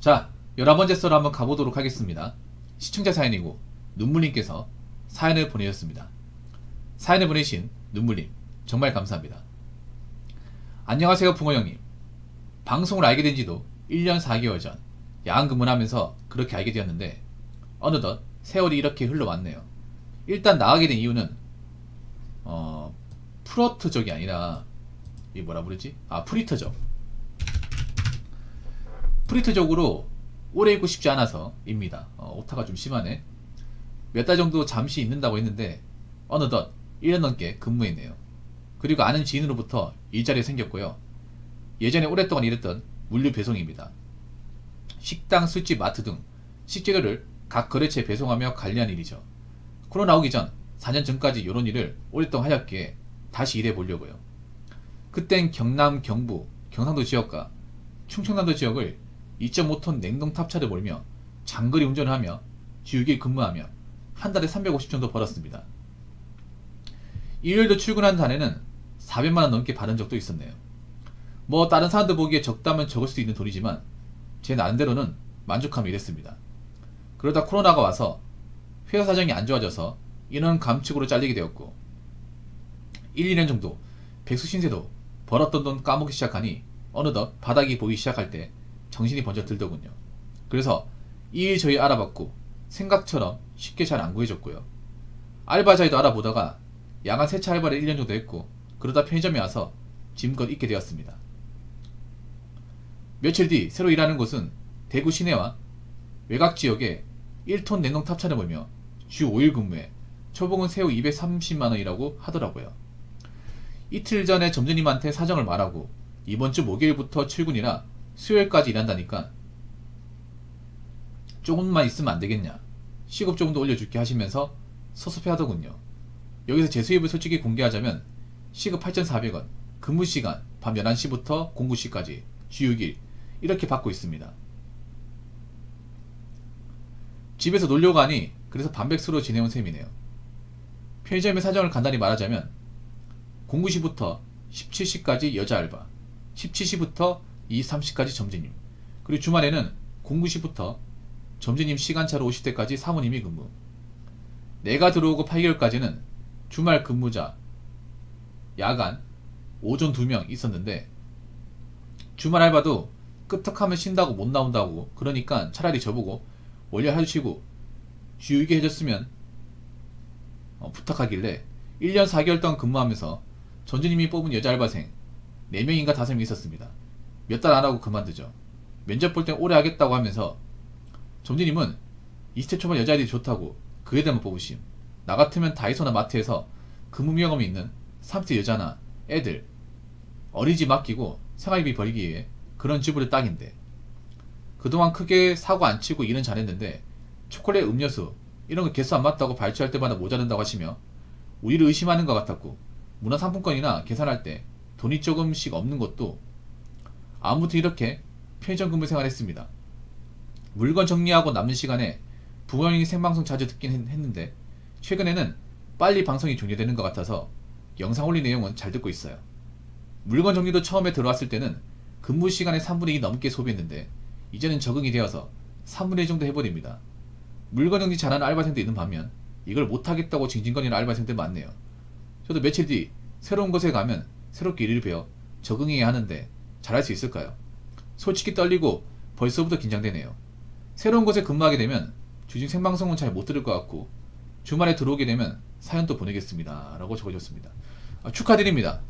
자, 11번째 썰을 한번 가보도록 하겠습니다. 시청자 사연이고 눈물님께서 사연을 보내셨습니다. 사연을 보내신 눈물님 정말 감사합니다. 안녕하세요 붕어형님. 방송을 알게 된 지도 1년 4개월 전 야간 근무를 하면서 그렇게 알게 되었는데 어느덧 세월이 이렇게 흘러왔네요. 일단 나가게 된 이유는 프로트적이 아니라 이 뭐라 부르지? 프리터적. 프리터적으로 오래 있고 싶지 않아서 입니다. 오타가 좀 심하네. 몇 달 정도 잠시 있는다고 했는데 어느덧 1년 넘게 근무했네요. 그리고 아는 지인으로부터 일자리가 생겼고요. 예전에 오랫동안 일했던 물류 배송입니다. 식당, 술집, 마트 등 식재료를 각 거래처에 배송하며 관리한 일이죠. 코로나 오기 전 4년 전까지 이런 일을 오랫동안 하였기에 다시 일해보려고요. 그땐 경남, 경부, 경상도 지역과 충청남도 지역을 2.5톤 냉동탑차를 몰며 장거리 운전을 하며 주 6일 근무하며 한 달에 350 정도 벌었습니다. 일요일도 출근한 달에는 400만원 넘게 받은 적도 있었네요. 뭐 다른 사람들 보기에 적다면 적을 수도 있는 돈이지만 제 나름대로는 만족하며 일했습니다. 그러다 코로나가 와서 회사 사정이 안 좋아져서 인원 감축으로 잘리게 되었고 1, 2년 정도 백수 신세도 벌었던 돈 까먹기 시작하니 어느덧 바닥이 보이기 시작할 때 정신이 번쩍 들더군요. 그래서 이 일 저희 알아봤고 생각처럼 쉽게 잘 안 구해졌고요. 알바 자리도 알아보다가 야간 세차 알바를 1년 정도 했고 그러다 편의점에 와서 지금껏 있게 되었습니다. 며칠 뒤 새로 일하는 곳은 대구 시내와 외곽 지역에 1톤 냉동 탑차를 몰며 주 5일 근무에 초봉은 새우 230만원이라고 하더라고요. 이틀 전에 점주님한테 사정을 말하고 이번 주 목요일부터 출근이라 수요일까지 일한다니까 조금만 있으면 안되겠냐, 시급 조금 더 올려줄게 하시면서 섭섭해 하더군요. 여기서 제 수입을 솔직히 공개하자면 시급 8,400원, 근무시간 밤 11시부터 09시까지 주 6일 이렇게 받고 있습니다. 집에서 놀려 가니 그래서 반백수로 지내온 셈이네요. 편의점의 사정을 간단히 말하자면 09시부터 17시까지 여자 알바, 17시부터 23시까지 점주님, 그리고 주말에는 09시부터 점주님 시간차로 오실 때까지 사모님이 근무. 내가 들어오고 8개월까지는 주말 근무자, 야간, 오전 2명 있었는데 주말 알바도 끄떡하면 쉰다고 못 나온다고 그러니까 차라리 저보고 월요일 해주시고 주 6일 해줬으면 부탁하길래 1년 4개월 동안 근무하면서 점주님이 뽑은 여자 알바생 4명인가 5명 있었습니다. 몇 달 안하고 그만두죠. 면접 볼 땐 오래 하겠다고 하면서 점주님은 20대 초반 여자애들이 좋다고 그 애들만 뽑으심. 나 같으면 다이소나 마트에서 근무 경험이 있는 30대 여자나 애들 어린이집 맡기고 생활비 벌기 위해 그런 주부를 딱인데 그동안 크게 사고 안 치고 일은 잘했는데 초콜릿, 음료수 이런 거 개수 안 맞다고 발주할 때마다 모자란다고 하시며 우리를 의심하는 것 같았고 문화상품권이나 계산할 때 돈이 조금씩 없는 것도. 아무튼 이렇게 편의점 근무 생활했습니다. 물건 정리하고 남는 시간에 부모님이 생방송 자주 듣긴 했는데 최근에는 빨리 방송이 종료되는 것 같아서 영상 올린 내용은 잘 듣고 있어요. 물건 정리도 처음에 들어왔을 때는 근무 시간의 3분의 2 넘게 소비했는데 이제는 적응이 되어서 3분의 1 정도 해버립니다. 물건 정리 잘하는 알바생도 있는 반면 이걸 못하겠다고 징징거리는 알바생들 많네요. 저도 며칠 뒤 새로운 곳에 가면 새롭게 일을 배워 적응해야 하는데 잘할 수 있을까요? 솔직히 떨리고 벌써부터 긴장되네요. 새로운 곳에 근무하게 되면 주중 생방송은 잘 못 들을 것 같고 주말에 들어오게 되면 사연도 보내겠습니다 라고 적어줬습니다. 축하드립니다.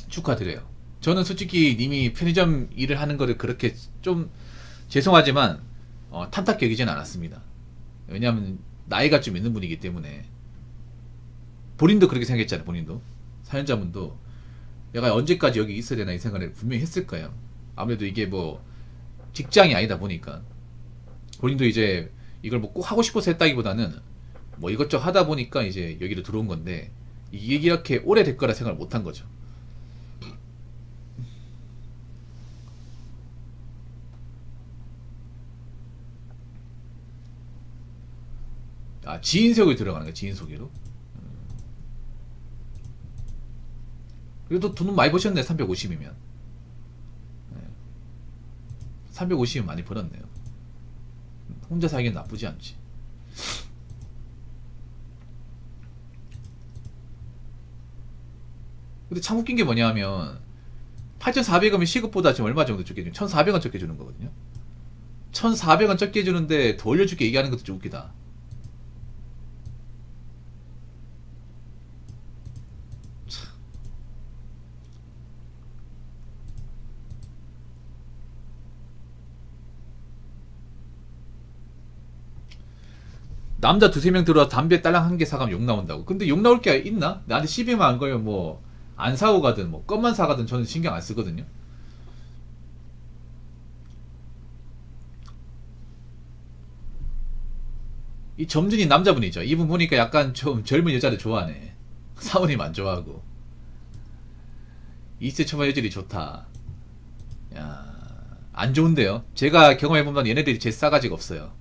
축하드려요. 저는 솔직히 님이 편의점 일을 하는 거를 그렇게 좀 죄송하지만 탐탁히 여기진 않았습니다. 왜냐하면 나이가 좀 있는 분이기 때문에. 본인도 그렇게 생각했잖아요. 본인도 사연자분도 내가 언제까지 여기 있어야 되나 이 생각을 분명히 했을 거예요. 아무래도 이게 뭐 직장이 아니다 보니까 본인도 이제 이걸 뭐 꼭 하고 싶어서 했다기보다는 뭐 이것저것 하다 보니까 이제 여기로 들어온 건데 이게 이렇게 오래될 거라 생각을 못 한 거죠. 지인 소개 들어가는 거야. 지인 소개로. 그래도 돈은 많이 버셨네. 350이면 350은 많이 벌었네요. 혼자 살기엔 나쁘지 않지. 근데 참 웃긴 게 뭐냐 하면 8,400원이면 시급보다 지금 얼마 정도 적게 주는 1,400원 적게 주는 거거든요. 1,400원 적게 주는데 더 올려줄게 얘기하는 것도 좀 웃기다. 남자 두세 명 들어와 담배 딸랑 한 개 사가면 욕 나온다고. 근데 욕 나올 게 있나? 나한테 시비만 안 걸면 뭐 안 사고 가든 뭐 껌만 사가든 저는 신경 안 쓰거든요. 이 점준이 남자분이죠. 이분 보니까 약간 좀 젊은 여자를 좋아하네. 사모님 안 좋아하고. 20세 초반 여질이 좋다. 야, 안 좋은데요. 제가 경험해보면 얘네들이 제 싸가지가 없어요.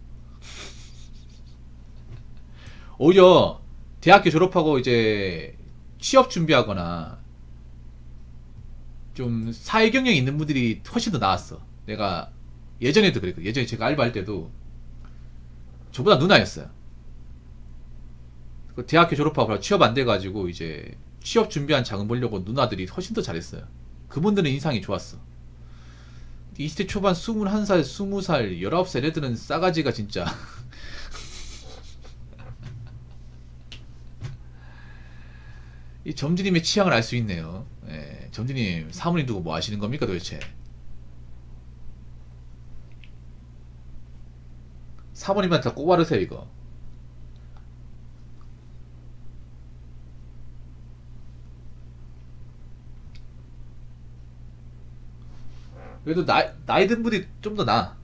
오히려 대학교 졸업하고 이제 취업 준비하거나 좀 사회 경력 있는 분들이 훨씬 더 나았어. 내가 예전에도 그랬거든. 예전에 제가 알바할 때도 저보다 누나였어요. 그 대학교 졸업하고 취업 안 돼가지고 이제 취업 준비한 장을 보려고 누나들이 훨씬 더 잘했어요. 그분들은 인상이 좋았어. 20대 초반 21살, 20살, 19살 애들은 싸가지가 진짜 이 점주님의 취향을 알 수 있네요. 예, 점주님 사모님 두고 뭐 하시는 겁니까 도대체? 사모님한테 다 꼬바르세요 이거. 그래도 나이 든 분이 좀 더 나아.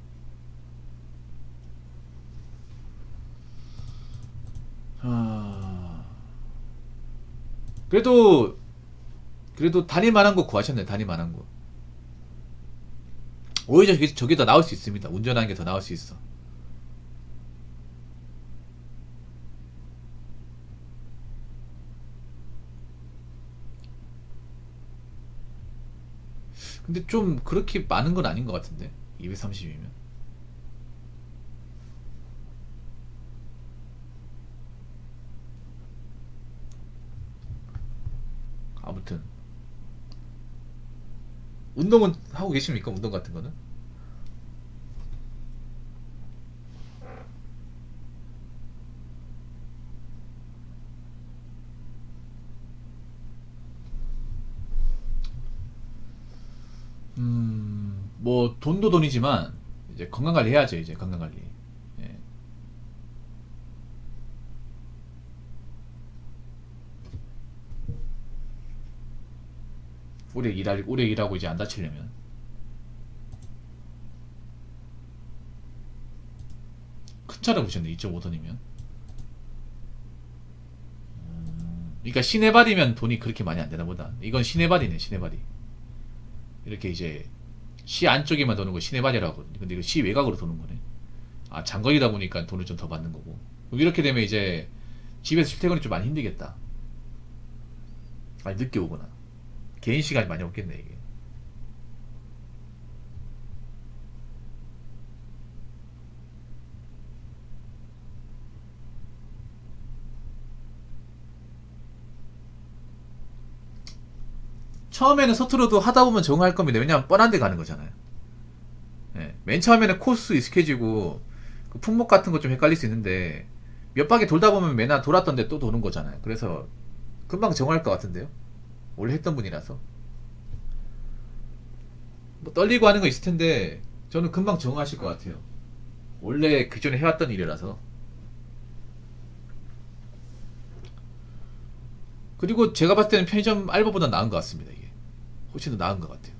그래도 다닐 만한 거 구하셨네. 다닐 만한 거. 오히려 저게 더 나을 수 있습니다. 운전하는 게 더 나을 수 있어. 근데 좀 그렇게 많은 건 아닌 것 같은데 230이면. 아무튼 운동은 하고 계십니까? 운동 같은 거는? 뭐 돈도 돈이지만 이제 건강 관리 해야죠. 이제 건강 관리. 예. 오래 일하고 이제 안 다치려면. 큰 차를 보셨네. 2.5톤이면. 그러니까 시내발이면 돈이 그렇게 많이 안 되나 보다. 이건 시내발이네. 시내발이. 이렇게 이제 시 안쪽에만 도는 거 시내발이라고 하거든요. 근데 이거 시 외곽으로 도는 거네. 아, 장거리다 보니까 돈을 좀 더 받는 거고. 그럼 이렇게 되면 이제 집에서 출퇴근이 좀 많이 힘들겠다. 많이 늦게 오거나. 개인 시간이 많이 없겠네, 이게. 처음에는 서투러도 하다 보면 적응할 겁니다. 왜냐면 뻔한 데 가는 거잖아요. 예, 맨 처음에는 코스 익숙해지고 그 품목 같은 거 좀 헷갈릴 수 있는데 몇 바퀴 돌다 보면 맨날 돌았던 데 또 도는 거잖아요. 그래서 금방 적응할 것 같은데요. 원래 했던 분이라서. 뭐 떨리고 하는 거 있을 텐데 저는 금방 적응하실 것 같아요. 원래 그전에 해왔던 일이라서. 그리고 제가 봤을 때는 편의점 알바보다 나은 것 같습니다. 이게 훨씬 더 나은 것 같아요.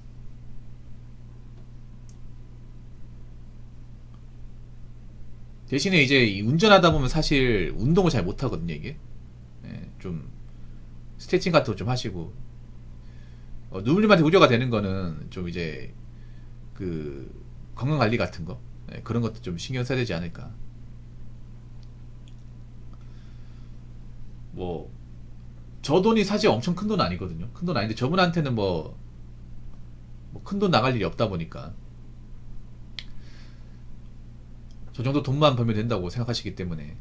대신에 이제 이 운전하다 보면 사실 운동을 잘 못하거든요. 이게 좀 스트레칭 같은 거 좀 하시고 누울님한테 우려가 되는 거는 좀 이제 그 건강관리 같은 거 그런 것도 좀 신경 써야 되지 않을까. 뭐 저 돈이 사실 엄청 큰 돈 아니거든요. 큰 돈 아닌데 저분한테는 뭐 큰 돈 나갈 일이 없다 보니까 저 정도 돈만 벌면 된다고 생각하시기 때문에.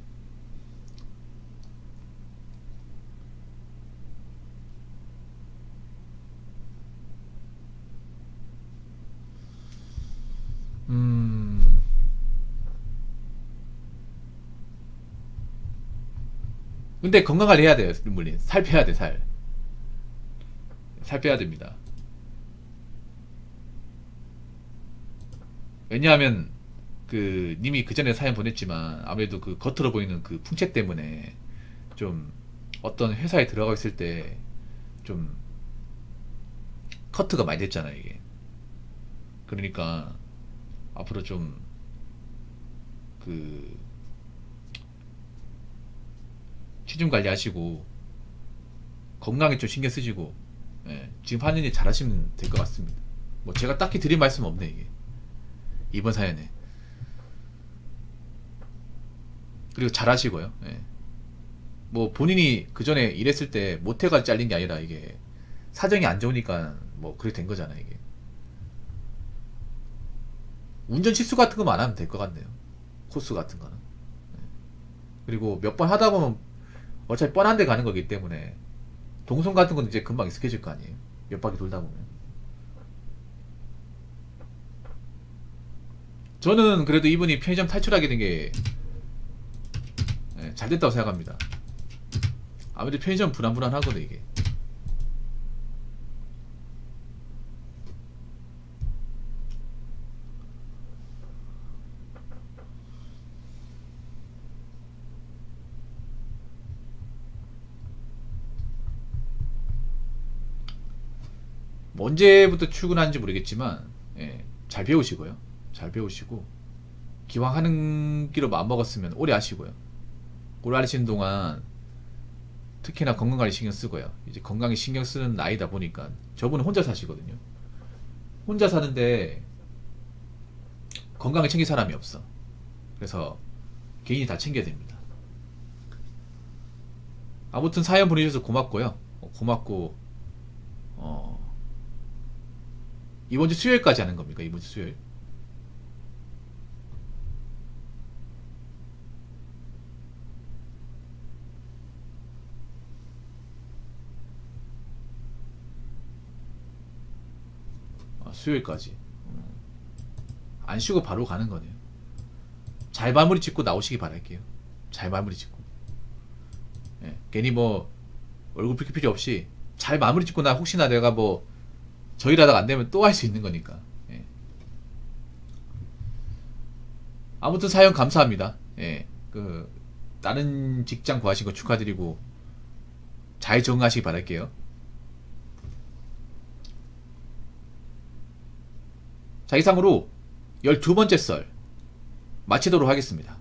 근데 건강관리 해야 돼요. 물린 살 빼야 돼. 살 빼야 됩니다. 왜냐하면 그 님이 그 전에 사연 보냈지만 아무래도 그 겉으로 보이는 그 풍채 때문에 좀 어떤 회사에 들어가 있을 때 좀 커트가 많이 됐잖아요 이게. 그러니까 앞으로 좀 그 체중 관리하시고 건강에 좀 신경 쓰시고, 예, 지금 하는 일 잘하시면 될 것 같습니다. 뭐 제가 딱히 드릴 말씀 없네 이게 이번 사연에. 그리고 잘하시고요. 예. 뭐 본인이 그 전에 일했을 때 못해가 잘린 게 아니라 이게 사정이 안 좋으니까 뭐 그렇게 된 거잖아 이게. 운전 실수 같은 거만 안 하면 될 것 같네요. 코스 같은 거는. 예. 그리고 몇 번 하다 보면 어차피 뻔한 데 가는 거기 때문에 동선 같은 건 이제 금방 익숙해질 거 아니에요. 몇 바퀴 돌다 보면. 저는 그래도 이분이 편의점 탈출하게 된 게 잘 됐다고 생각합니다. 아무래도 편의점 불안불안하거든 이게. 뭐 언제부터 출근하는지 모르겠지만, 예, 잘 배우시고요. 잘 배우시고 기왕 하는 기로 마음 먹었으면 오래 하시고요. 오래 하시는 동안 특히나 건강관리 신경 쓰고요. 이제 건강에 신경 쓰는 나이다 보니까 저분은 혼자 사시거든요. 혼자 사는데 건강을 챙길 사람이 없어. 그래서 개인이 다 챙겨야 됩니다. 아무튼 사연 보내주셔서 고맙고요. 고맙고, 이번 주 수요일까지 하는 겁니까? 이번 주 수요일? 수요일까지. 안 쉬고 바로 가는 거네요. 잘 마무리 짓고 나오시기 바랄게요. 잘 마무리 짓고. 예, 괜히 뭐 얼굴 붉힐 필요 없이 잘 마무리 짓고 나 혹시나 내가 뭐 저 일하다가 안 되면 또 할 수 있는 거니까. 예. 아무튼 사연 감사합니다. 예, 그 다른 직장 구하신 거 축하드리고 잘 적응하시기 바랄게요. 자, 이상으로 12번째 썰 마치도록 하겠습니다.